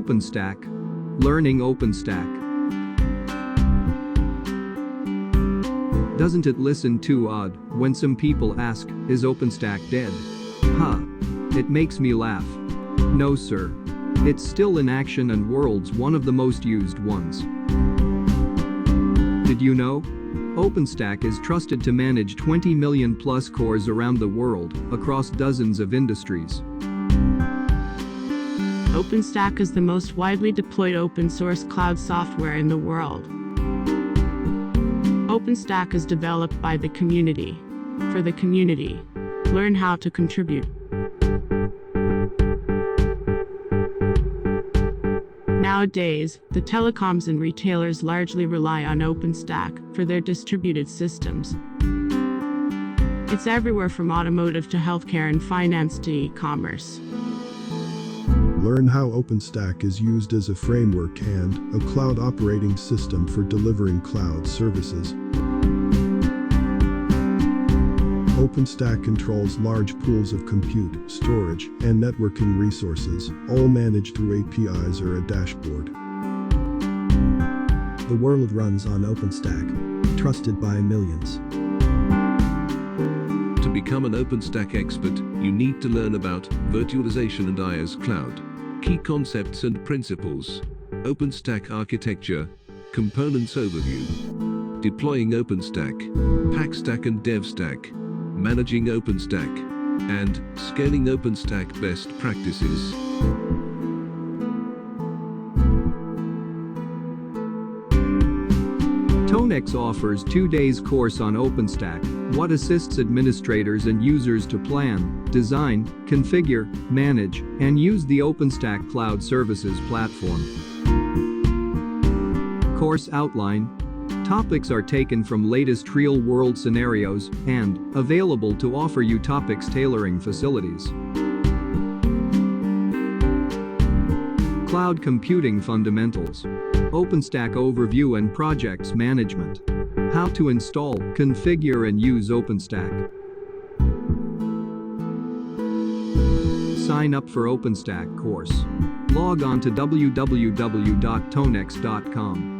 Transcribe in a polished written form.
OpenStack. Learning OpenStack. Doesn't it listen too odd when some people ask, is OpenStack dead? Huh. It makes me laugh. No sir. It's still in action and world's one of the most used ones. Did you know? OpenStack is trusted to manage 20 million plus cores around the world, across dozens of industries. OpenStack is the most widely deployed open-source cloud software in the world. OpenStack is developed by the community. For the community. Learn how to contribute. Nowadays, the telecoms and retailers largely rely on OpenStack for their distributed systems. It's everywhere from automotive to healthcare and finance to e-commerce. Learn how OpenStack is used as a framework and a cloud operating system for delivering cloud services. OpenStack controls large pools of compute, storage, and networking resources, all managed through APIs or a dashboard. The world runs on OpenStack, trusted by millions. To become an OpenStack expert, you need to learn about virtualization and IaaS cloud, key concepts and principles, OpenStack architecture, components overview, deploying OpenStack, PackStack and DevStack, managing OpenStack, and scaling OpenStack best practices. Tonex offers 2 days course on OpenStack, what assists administrators and users to plan, design, configure, manage, and use the OpenStack Cloud Services platform. Course outline. Topics are taken from latest real-world scenarios and available to offer you topics tailoring facilities. Cloud Computing Fundamentals. OpenStack Overview and Projects Management. How to install, configure and use OpenStack. Sign up for OpenStack course. Log on to www.tonex.com.